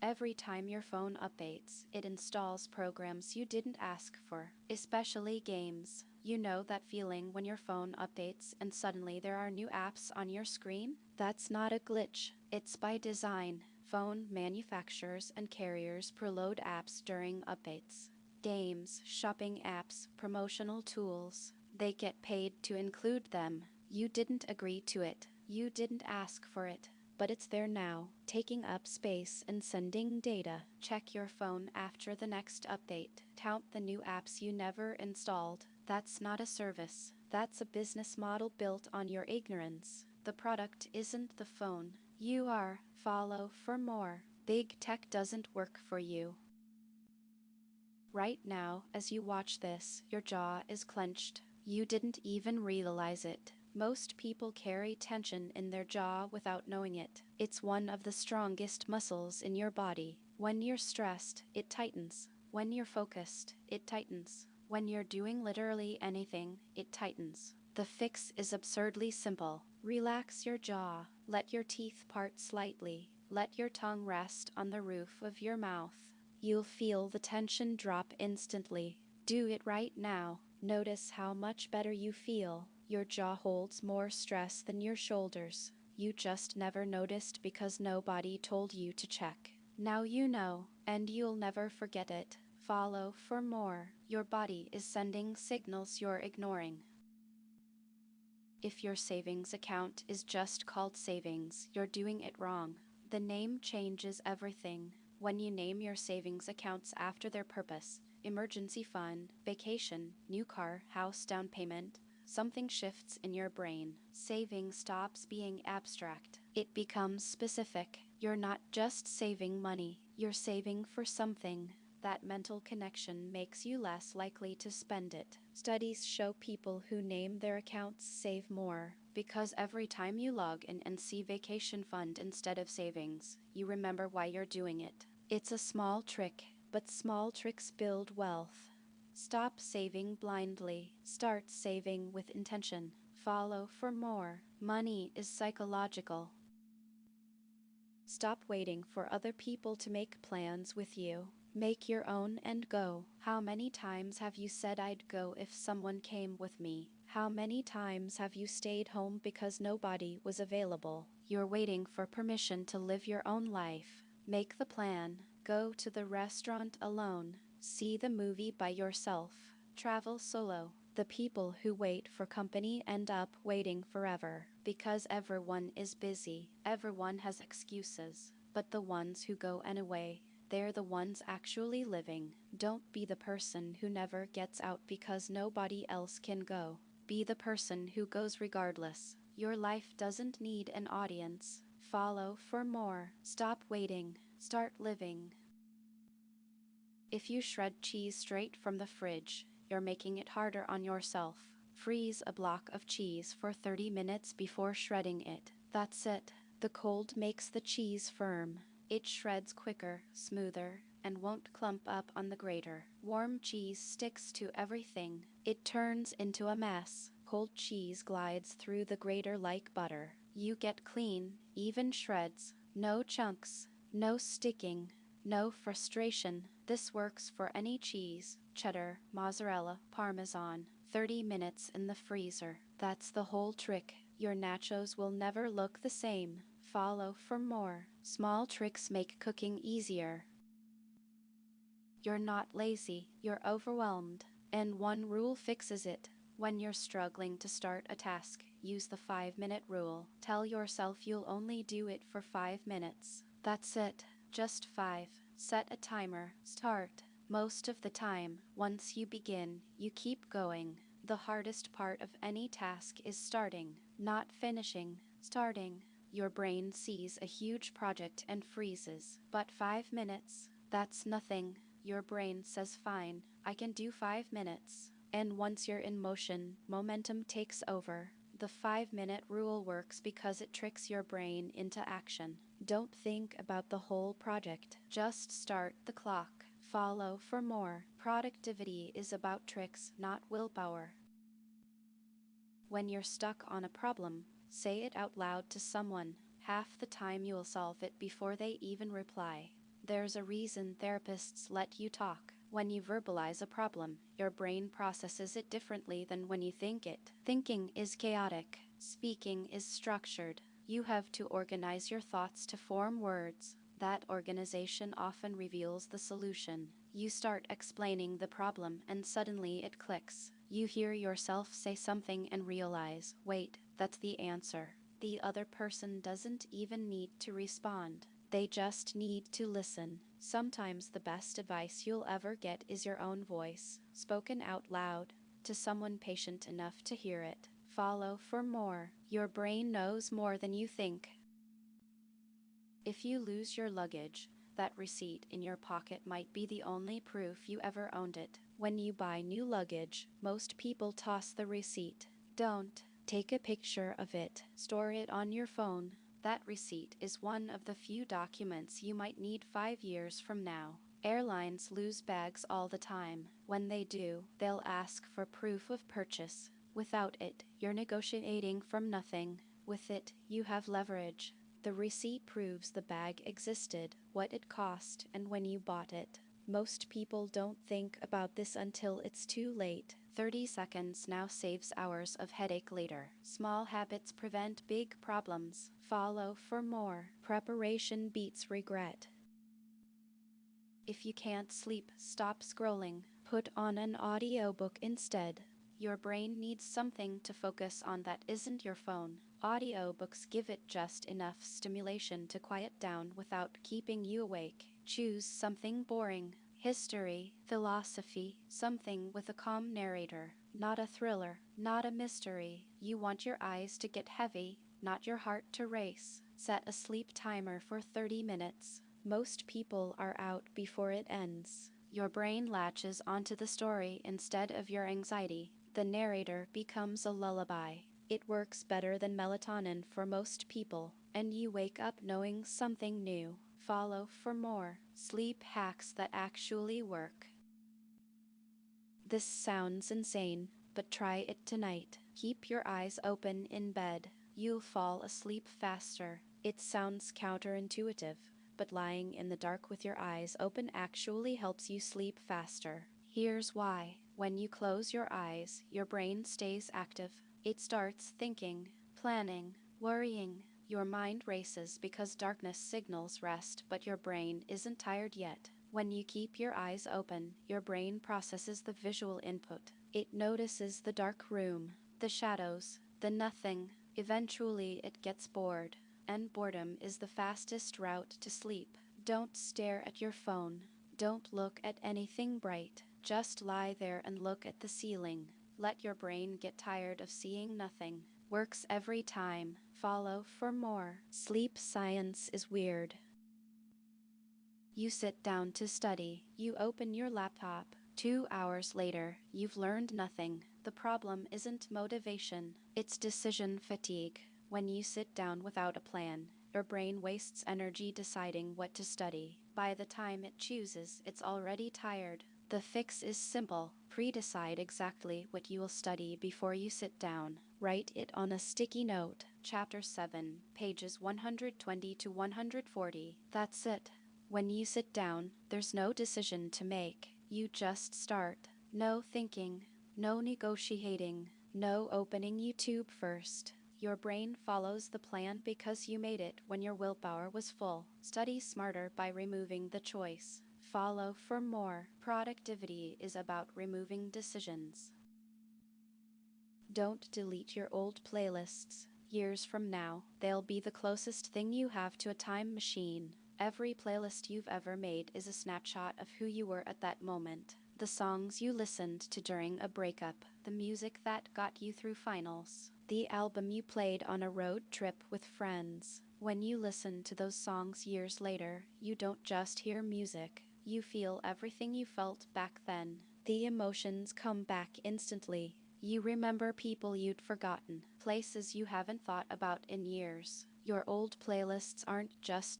Every time your phone updates, it installs programs you didn't ask for, especially games. You know that feeling when your phone updates and suddenly there are new apps on your screen? That's not a glitch, it's by design. Phone manufacturers and carriers preload apps during updates. Games, shopping apps, promotional tools. They get paid to include them. You didn't agree to it. You didn't ask for it. But it's there now, taking up space and sending data. Check your phone after the next update. Count the new apps you never installed. That's not a service. That's a business model built on your ignorance. The product isn't the phone. You are. Follow for more. Big tech doesn't work for you. Right now, as you watch this, your jaw is clenched. You didn't even realize it. Most people carry tension in their jaw without knowing it. It's one of the strongest muscles in your body. When you're stressed, it tightens. When you're focused, it tightens. When you're doing literally anything, it tightens. The fix is absurdly simple. Relax your jaw. Let your teeth part slightly. Let your tongue rest on the roof of your mouth. You'll feel the tension drop instantly. Do it right now. Notice how much better you feel. Your jaw holds more stress than your shoulders. You just never noticed because nobody told you to check. Now you know, and you'll never forget it. Follow for more. Your body is sending signals you're ignoring. If your savings account is just called savings, you're doing it wrong. The name changes everything. When you name your savings accounts after their purpose, emergency fund, vacation, new car, house down payment, something shifts in your brain. Saving stops being abstract. It becomes specific. You're not just saving money, you're saving for something. That mental connection makes you less likely to spend it. Studies show people who name their accounts save more, because every time you log in and see vacation fund instead of savings, you remember why you're doing it. It's a small trick, but small tricks build wealth. Stop saving blindly. Start saving with intention. Follow for more. Money is psychological. Stop waiting for other people to make plans with you. Make your own and go. How many times have you said I'd go if someone came with me? How many times have you stayed home because nobody was available? You're waiting for permission to live your own life. Make the plan. Go to the restaurant alone. See the movie by yourself. Travel solo. The people who wait for company end up waiting forever, because everyone is busy. Everyone has excuses. But the ones who go anyway, they're the ones actually living. Don't be the person who never gets out because nobody else can go. Be the person who goes regardless. Your life doesn't need an audience. Follow for more. Stop waiting. Start living. If you shred cheese straight from the fridge, you're making it harder on yourself. Freeze a block of cheese for 30 minutes before shredding it. That's it. The cold makes the cheese firm. It shreds quicker, smoother, and won't clump up on the grater. Warm cheese sticks to everything. It turns into a mess. Cold cheese glides through the grater like butter. You get clean, even shreds. No chunks. No sticking. No frustration. This works for any cheese. Cheddar, mozzarella, parmesan. 30 minutes in the freezer. That's the whole trick. Your nachos will never look the same. Follow for more. Small tricks make cooking easier. You're not lazy, you're overwhelmed. And one rule fixes it. When you're struggling to start a task, use the 5-minute rule. Tell yourself you'll only do it for 5 minutes. That's it. Just 5. Set a timer. Start. Most of the time, once you begin, you keep going. The hardest part of any task is starting, not finishing. Starting. Your brain sees a huge project and freezes. But 5 minutes, that's nothing. Your brain says fine, I can do 5 minutes. And once you're in motion, momentum takes over. The 5-minute rule works because it tricks your brain into action. Don't think about the whole project. Just start the clock. Follow for more. Productivity is about tricks, not willpower. When you're stuck on a problem, say it out loud to someone. Half the time you'll solve it before they even reply. There's a reason therapists let you talk. When you verbalize a problem, your brain processes it differently than when you think it. Thinking is chaotic, speaking is structured. You have to organize your thoughts to form words. That organization often reveals the solution. You start explaining the problem and suddenly it clicks. You hear yourself say something and realize, wait, that's the answer. The other person doesn't even need to respond. They just need to listen. Sometimes the best advice you'll ever get is your own voice, spoken out loud, to someone patient enough to hear it. Follow for more. Your brain knows more than you think. If you lose your luggage, that receipt in your pocket might be the only proof you ever owned it. When you buy new luggage, most people toss the receipt. Don't. Take a picture of it. Store it on your phone. That receipt is one of the few documents you might need 5 years from now. Airlines lose bags all the time. When they do, they'll ask for proof of purchase. Without it, you're negotiating from nothing. With it, you have leverage. The receipt proves the bag existed, what it cost, and when you bought it. Most people don't think about this until it's too late. 30 seconds now saves hours of headache later. Small habits prevent big problems. Follow for more. Preparation beats regret. If you can't sleep, stop scrolling. Put on an audiobook instead. Your brain needs something to focus on that isn't your phone. Audiobooks give it just enough stimulation to quiet down without keeping you awake. Choose something boring. History, philosophy, something with a calm narrator. Not a thriller, not a mystery. You want your eyes to get heavy, not your heart to race. Set a sleep timer for 30 minutes. Most people are out before it ends. Your brain latches onto the story instead of your anxiety. The narrator becomes a lullaby. It works better than melatonin for most people, and you wake up knowing something new. Follow for more sleep hacks that actually work. This sounds insane, but try it tonight. Keep your eyes open in bed. You'll fall asleep faster. It sounds counterintuitive, but lying in the dark with your eyes open actually helps you sleep faster. Here's why. When you close your eyes, your brain stays active. It starts thinking, planning, worrying. Your mind races because darkness signals rest, but your brain isn't tired yet. When you keep your eyes open, your brain processes the visual input. It notices the dark room, the shadows, the nothing. Eventually, it gets bored, and boredom is the fastest route to sleep. Don't stare at your phone. Don't look at anything bright. Just lie there and look at the ceiling. Let your brain get tired of seeing nothing. Works every time. Follow for more. Sleep science is weird. You sit down to study. You open your laptop. 2 hours later, you've learned nothing. The problem isn't motivation, it's decision fatigue. When you sit down without a plan, your brain wastes energy deciding what to study. By the time it chooses, it's already tired. The fix is simple. Pre-decide exactly what you will study before you sit down. Write it on a sticky note. Chapter 7, pages 120 to 140. That's it. When you sit down, there's no decision to make. You just start. No thinking, no negotiating, no opening YouTube first. Your brain follows the plan because you made it when your willpower was full. Study smarter by removing the choice. Follow for more. Productivity is about removing decisions. Don't delete your old playlists. Years from now, they'll be the closest thing you have to a time machine. Every playlist you've ever made is a snapshot of who you were at that moment. The songs you listened to during a breakup, the music that got you through finals, the album you played on a road trip with friends. When you listen to those songs years later, you don't just hear music. You feel everything you felt back then. The emotions come back instantly. You remember people you'd forgotten, places you haven't thought about in years. Your old playlists aren't just